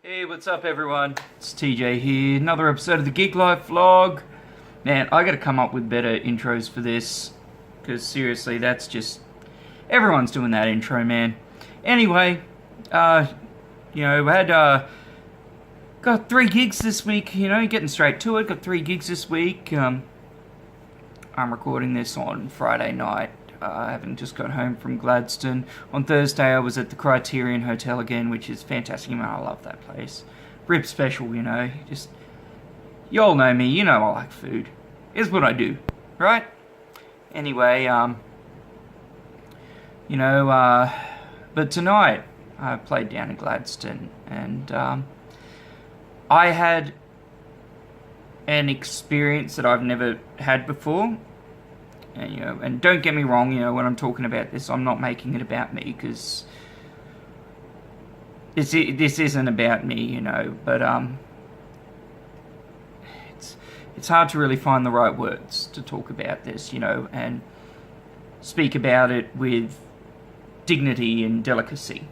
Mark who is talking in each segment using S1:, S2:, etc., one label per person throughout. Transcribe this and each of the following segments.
S1: Hey, what's up everyone? It's TJ here, another episode of the Geek Life vlog. Man, I gotta come up with better intros for this, because seriously, that's just... everyone's doing that intro, man. Anyway, I had, got 3 gigs this week, getting straight to it, got 3 gigs this week. I'm recording this on Friday night. I haven't just got home from Gladstone. On Thursday I was at the Criterion Hotel again, which is fantastic. Man, I love that place. Rib special, just... you all know me, I like food. It's what I do, right? Anyway, but tonight I played down in Gladstone, and I had an experience that I've never had before. And don't get me wrong, when I'm talking about this, I'm not making it about me, because this isn't about me, but it's hard to really find the right words to talk about this, and speak about it with dignity and delicacy.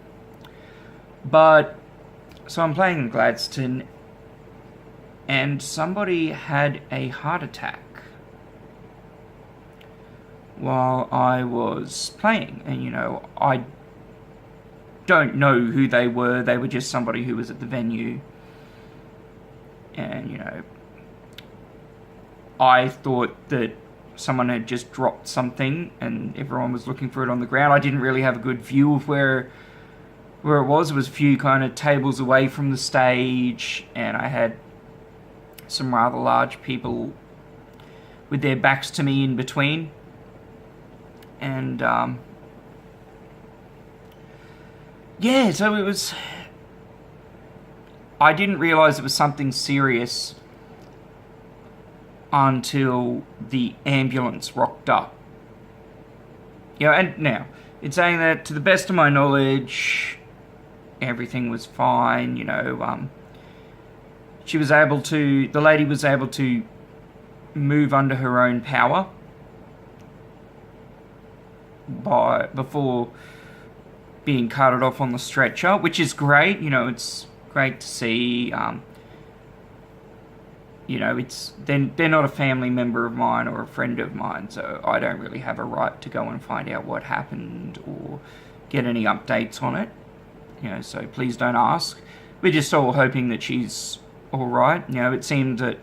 S1: But so I'm playing in Gladstone, and somebody had a heart attack while I was playing, and I don't know who they were. They were just somebody who was at the venue, and I thought that someone had just dropped something and everyone was looking for it on the ground. I didn't really have a good view of where it was. It was a few kind of tables away from the stage, and I had some rather large people with their backs to me in between. And, so it was... I didn't realise it was something serious until the ambulance rocked up. And now, in saying that, to the best of my knowledge, everything was fine, she was able to... the lady was able to move under her own power before being carted off on the stretcher, which is great. It's great to see. They're not a family member of mine or a friend of mine, so I don't really have a right to go and find out what happened or get any updates on it. So please don't ask. We're just all hoping that she's all right. It seemed that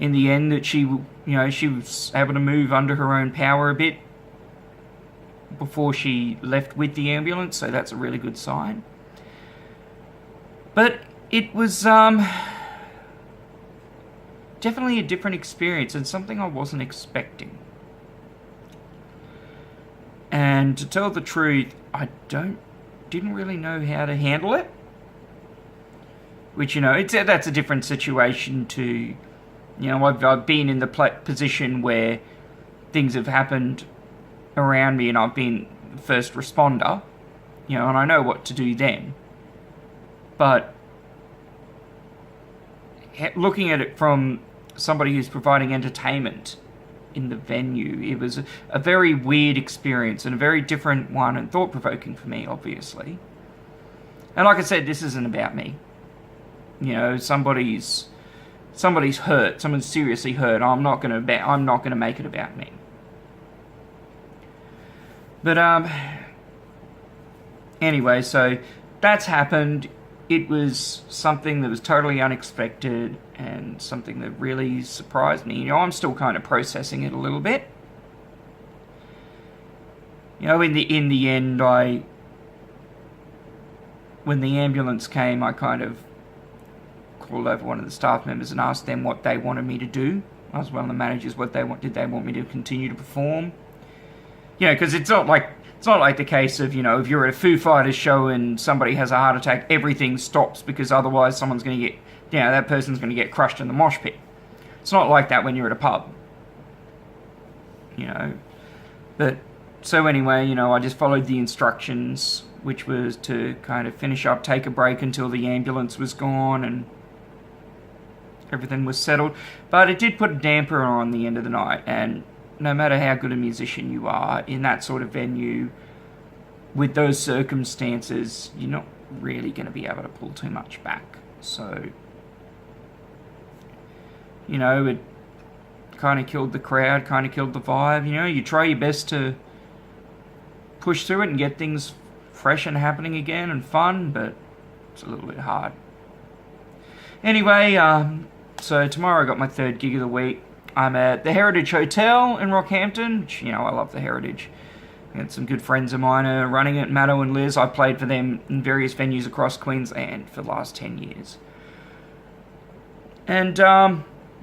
S1: in the end that she was able to move under her own power a bit before she left with the ambulance, so that's a really good sign. But it was definitely a different experience and something I wasn't expecting. And to tell the truth, I didn't really know how to handle it. Which, that's a different situation to, I've been in the position where things have happened around me and I've been first responder, and I know what to do then. But looking at it from somebody who's providing entertainment in the venue, it was a very weird experience and a very different one, and thought-provoking for me, obviously. And like I said, this isn't about me. Somebody's hurt, someone's seriously hurt. I'm not gonna make it about me. But, anyway, so that's happened. It was something that was totally unexpected and something that really surprised me. I'm still kind of processing it a little bit. In the end, when the ambulance came, I kind of called over one of the staff members and asked them what they wanted me to do. I was one of the managers, did they want me to continue to perform? Because it's not like the case of, if you're at a Foo Fighters show and somebody has a heart attack, everything stops because otherwise someone's going to get, that person's going to get crushed in the mosh pit. It's not like that when you're at a pub. But, so anyway, I just followed the instructions, which was to kind of finish up, take a break until the ambulance was gone and everything was settled. But it did put a damper on the end of the night, and no matter how good a musician you are, in that sort of venue, with those circumstances, you're not really going to be able to pull too much back. So, you know, it kind of killed the crowd, kind of killed the vibe. You know, you try your best to push through it and get things fresh and happening again and fun, but it's a little bit hard. Anyway, so tomorrow I got my third gig of the week. I'm at the Heritage Hotel in Rockhampton, which, you know, I love the Heritage. And some good friends of mine are running it, Matto and Liz. I played for them in various venues across Queensland for the last 10 years. And,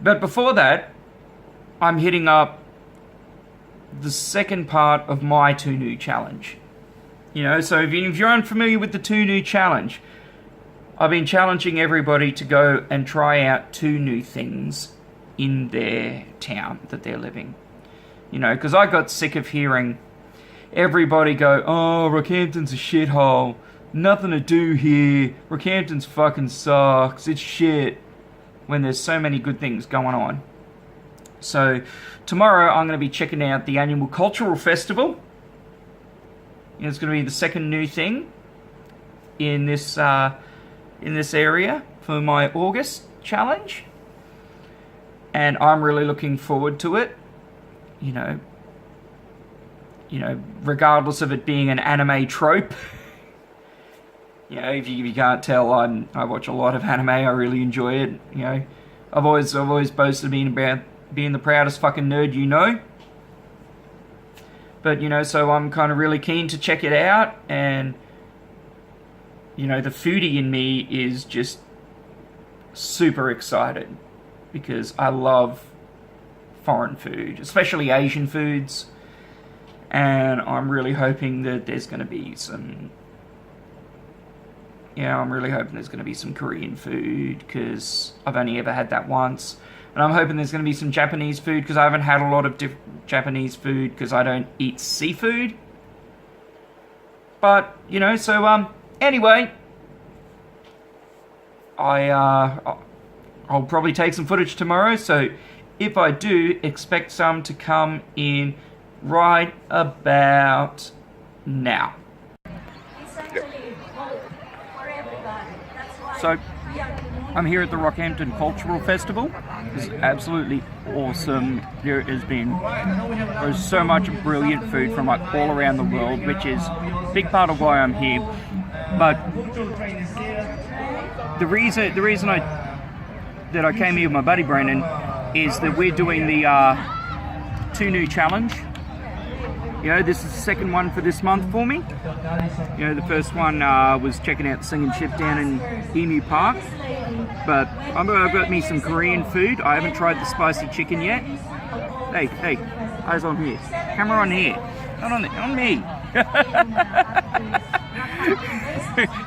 S1: but before that, I'm hitting up the second part of my 2 New Challenge. You know, so if you're unfamiliar with the 2 New Challenge, I've been challenging everybody to go and try out 2 new things in their town that they're living. You know, because I got sick of hearing everybody go, oh, Rockhampton's a shithole, nothing to do here, Rockhampton's fucking sucks, it's shit, when there's so many good things going on. So, tomorrow I'm going to be checking out the annual Cultural Festival. It's going to be the second new thing in this area for my August challenge. And I'm really looking forward to it. You know, regardless of it being an anime trope. You know, if you can't tell, I watch a lot of anime. I really enjoy it. You know, I've always boasted being the proudest fucking nerd you know. But, you know, so I'm kind of really keen to check it out. And, you know, the foodie in me is just super excited. Because I love foreign food, especially Asian foods. And I'm really hoping that there's going to be some... Yeah, I'm really hoping there's going to be some Korean food, because I've only ever had that once. And I'm hoping there's going to be some Japanese food, because I haven't had a lot of Japanese food, because I don't eat seafood. But, you know, so, anyway, I'll probably take some footage tomorrow, so if I do, expect some to come in right about now. So, I'm here at the Rockhampton Cultural Festival. It's absolutely awesome. There's so much brilliant food from like all around the world, which is a big part of why I'm here. But the reason I came here with my buddy Brandon is that we're doing the 2 New Challenge. You know, this is the second one for this month for me. You know, the first one was checking out the Singing Ship down in Emu Park. But I've got me some Korean food. I haven't tried the spicy chicken yet. Hey, eyes on here. Camera on here. Not on me.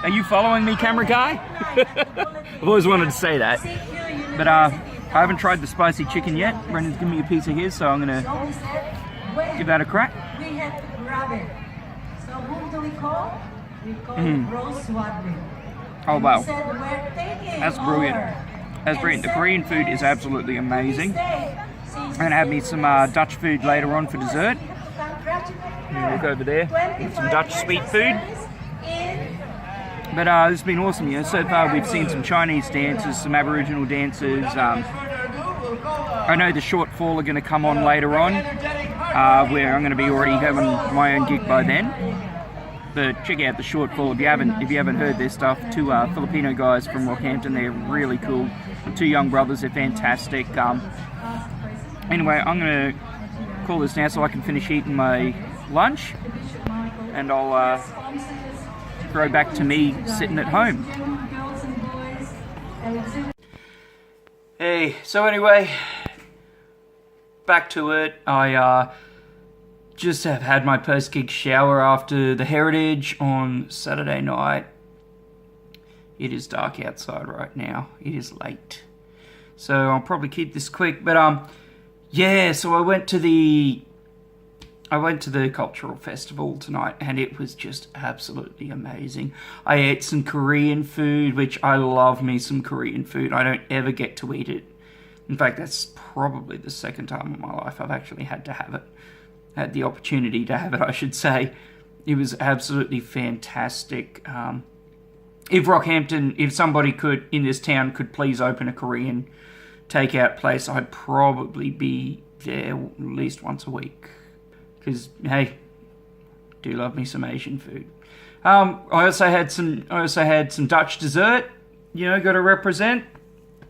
S1: Are you following me, camera guy? I've always wanted to say that. But I haven't tried the spicy chicken yet. Brendan's giving me a piece of his, so I'm going to give that a crack.
S2: We have to grab it. So whom do we call? We call Rose Wadley.
S1: Oh wow.
S2: That's
S1: brilliant. That's brilliant. The Korean food is absolutely amazing. I'm going to have me some Dutch food later on for dessert. Look over there. Some Dutch sweet food. But it's been awesome, you know. So far we've seen some Chinese dancers, some Aboriginal dancers. I know the Shortfall are going to come on later on, where I'm going to be already having my own gig by then. But check out the Shortfall if you haven't heard their stuff. 2 Filipino guys from Rockhampton. They're really cool. 2 young brothers. They're fantastic. Anyway, I'm going to call this now so I can finish eating my lunch, and I'll throw back to me sitting at home. Hey, so anyway, back to it. I just have had my post-gig shower after the Heritage on Saturday night. It is dark outside right now. It is late. So I'll probably keep this quick. But yeah, so I went to the Cultural Festival tonight, and it was just absolutely amazing. I ate some Korean food, which I love me some Korean food. I don't ever get to eat it. In fact, that's probably the second time in my life I've actually had to have it. Had the opportunity to have it, I should say. It was absolutely fantastic. if Rockhampton, if somebody could, in this town, could please open a Korean takeout place, I'd probably be there at least once a week. Because, hey, do love me some Asian food. I also had some Dutch dessert. You know, got to represent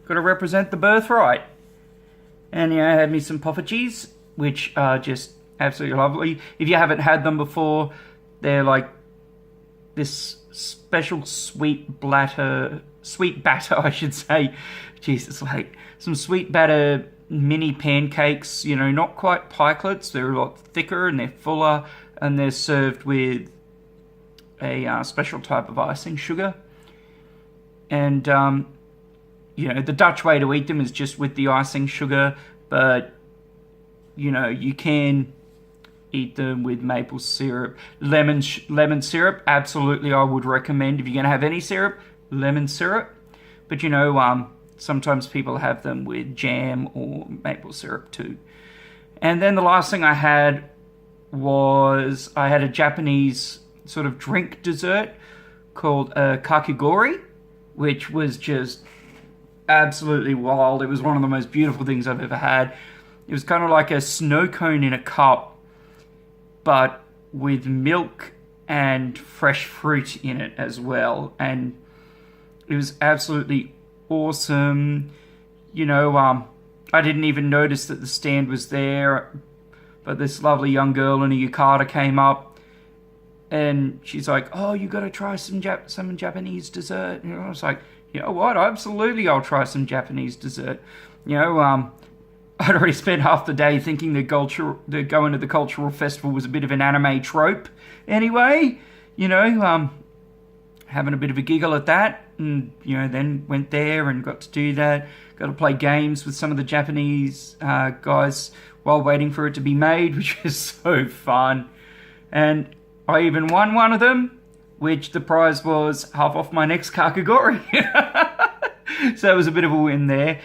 S1: the birthright. And I had me some poffertjes, which are just absolutely lovely. If you haven't had them before, they're like this special sweet batter, I should say. Jeez, it's like some sweet batter mini pancakes, you know, not quite pikelets. They're a lot thicker and they're fuller, and they're served with a special type of icing sugar. And, you know, the Dutch way to eat them is just with the icing sugar, but, you know, you can eat them with maple syrup. Lemon syrup, absolutely, I would recommend. If you're going to have any syrup, lemon syrup. But, you know, sometimes people have them with jam or maple syrup too. And then the last thing I had was a Japanese sort of drink dessert called kakigori, which was just absolutely wild. It was one of the most beautiful things I've ever had. It was kind of like a snow cone in a cup, but with milk and fresh fruit in it as well. And it was absolutely awesome. You know, I didn't even notice that the stand was there, but this lovely young girl in a yukata came up, and she's like, "Oh, you got to try some Japanese dessert." And I was like, "You know what? Absolutely, I'll try some Japanese dessert." You know, I'd already spent half the day thinking that going to the cultural festival was a bit of an anime trope. Anyway, you know, having a bit of a giggle at that, and you know, then went there and got to do that. Got to play games with some of the Japanese guys while waiting for it to be made, which was so fun. And I even won one of them, which the prize was half off my next kakigori. So it was a bit of a win there.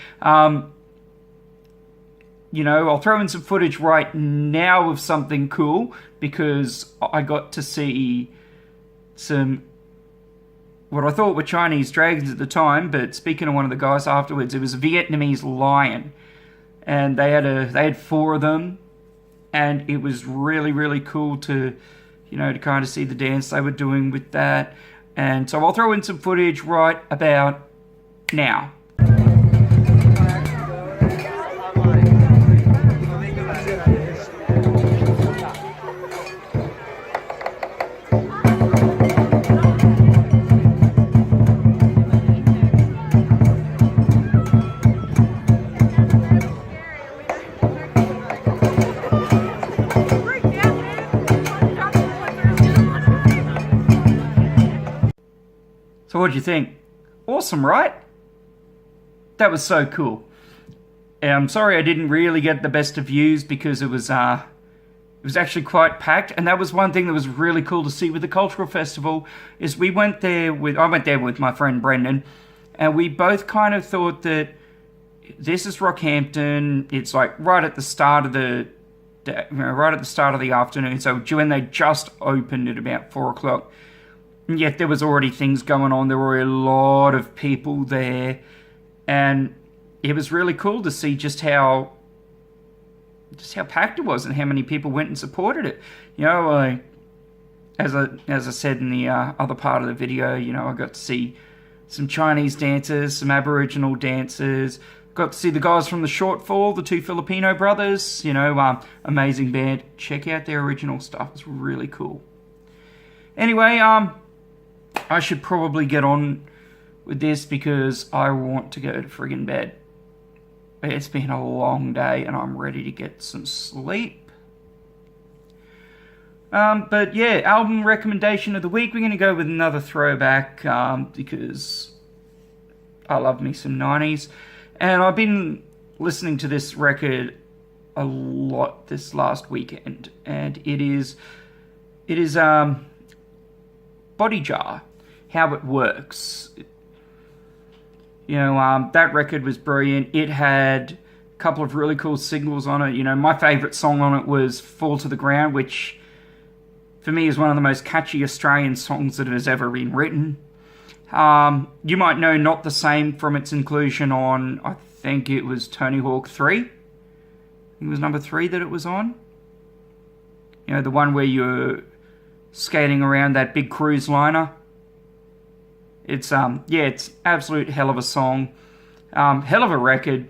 S1: You know, I'll throw in some footage right now of something cool, because I got to see some, what I thought were Chinese dragons at the time, but speaking to one of the guys afterwards, it was a Vietnamese lion. And they had 4 of them, and it was really, really cool to, you know, to kind of see the dance they were doing with that. And so I'll throw in some footage right about now. So what'd you think? Awesome, right? That was so cool. I'm sorry I didn't really get the best of views, because it was actually quite packed. And that was one thing that was really cool to see with the cultural festival, is I went there with my friend Brendan, and we both kind of thought that this is Rockhampton. It's like right at the start of the afternoon. So when they just opened at about 4 o'clock. And yet there was already things going on. There were a lot of people there, and it was really cool to see just how packed it was and how many people went and supported it. You know, as I said in the other part of the video, you know, I got to see some Chinese dancers, some Aboriginal dancers. Got to see the guys from the Shortfall, the 2 Filipino brothers. You know, amazing band. Check out their original stuff. It's really cool. Anyway, I should probably get on with this, because I want to go to friggin' bed. It's been a long day and I'm ready to get some sleep. But yeah, album recommendation of the week. We're going to go with another throwback, because I love me some 90s. And I've been listening to this record a lot this last weekend. And it is Body Jar. How It Works. You know, that record was brilliant. It had a couple of really cool singles on it. You know, my favourite song on it was Fall to the Ground, which for me is one of the most catchy Australian songs that has ever been written. You might know Not the Same from its inclusion on, I think it was Tony Hawk 3. It was number 3 that it was on. You know, the one where you're skating around that big cruise liner. It's it's absolute hell of a song. Hell of a record.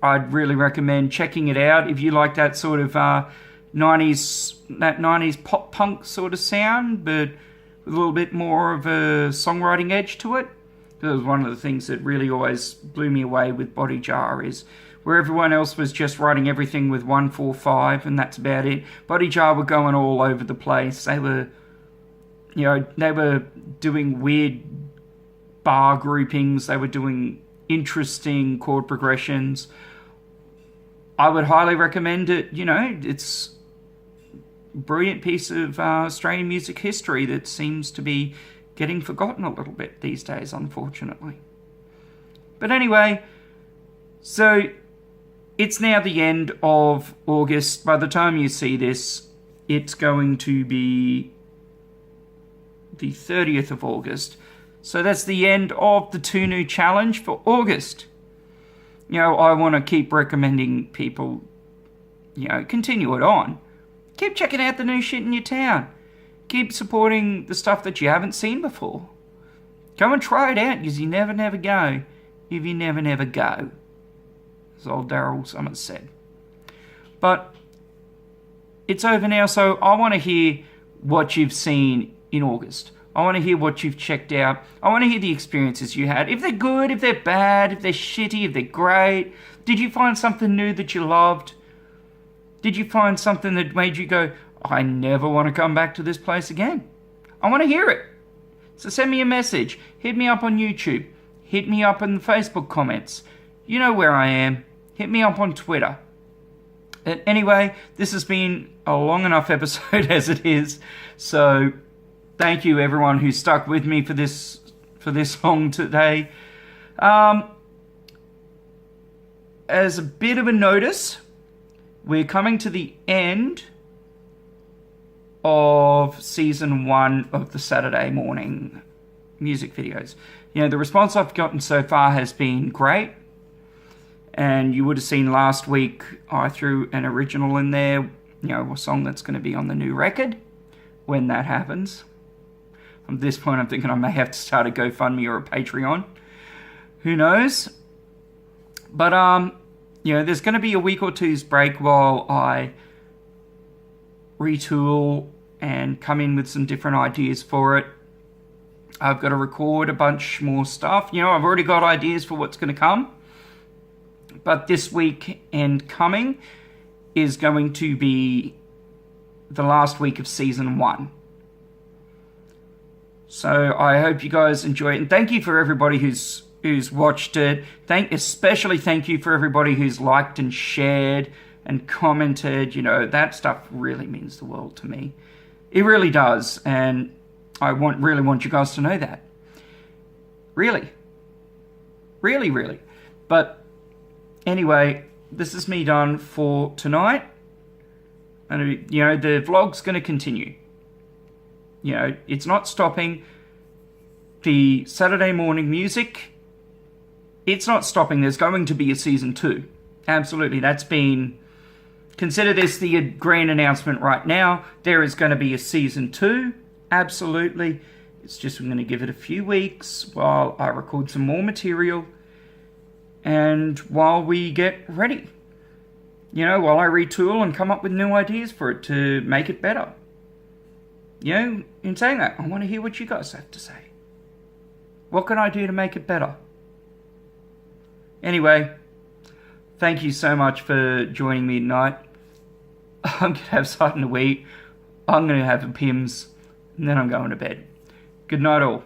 S1: I'd really recommend checking it out if you like that sort of 90s pop punk sort of sound, but with a little bit more of a songwriting edge to it. That was one of the things that really always blew me away with Body Jar, is where everyone else was just writing everything with 1-4-5 and that's about it. Body Jar were going all over the place. They were, they were doing weird bar groupings. They were doing interesting chord progressions. I would highly recommend it. It's a brilliant piece of Australian music history that seems to be getting forgotten a little bit these days, unfortunately. But anyway, so it's now the end of August. By the time you see this, it's going to be the 30th of August. So that's the end of the 2 New Challenge for August. I want to keep recommending people, continue it on. Keep checking out the new shit in your town. Keep supporting the stuff that you haven't seen before. Go and try it out, because you never go if you never go, as old Daryl Summers said. But it's over now, so I want to hear what you've seen in August. I want to hear what you've checked out. I want to hear the experiences you had. If they're good, if they're bad, if they're shitty, if they're great. Did you find something new that you loved? Did you find something that made you go, I never want to come back to this place again? I want to hear it. So send me a message. Hit me up on YouTube. Hit me up in the Facebook comments. You know where I am. Hit me up on Twitter. And anyway, this has been a long enough episode as it is. So thank you everyone who stuck with me for this long today. As a bit of a notice, we're coming to the end of season 1 of the Saturday morning music videos. The response I've gotten so far has been great. And you would have seen last week I threw an original in there, a song that's going to be on the new record when that happens. At this point, I'm thinking I may have to start a GoFundMe or a Patreon. Who knows? But, there's going to be a week or two's break while I retool and come in with some different ideas for it. I've got to record a bunch more stuff. I've already got ideas for what's going to come. But this week and coming is going to be the last week of season 1. So I hope you guys enjoy it. And thank you for everybody who's watched it. Especially thank you for everybody who's liked and shared and commented. That stuff really means the world to me. It really does. And I really want you guys to know that. Really. Really, really. But anyway, this is me done for tonight. And, the vlog's going to continue. It's not stopping. The Saturday morning music, it's not stopping. There's going to be a season 2. Absolutely. Consider this the grand announcement right now. There is going to be a season 2. Absolutely. It's just I'm going to give it a few weeks while I record some more material. And while we get ready. While I retool and come up with new ideas for it to make it better. In saying that, I want to hear what you guys have to say. What can I do to make it better? Anyway, thank you so much for joining me tonight. I'm going to have something to eat. I'm going to have a Pimm's. And then I'm going to bed. Good night all.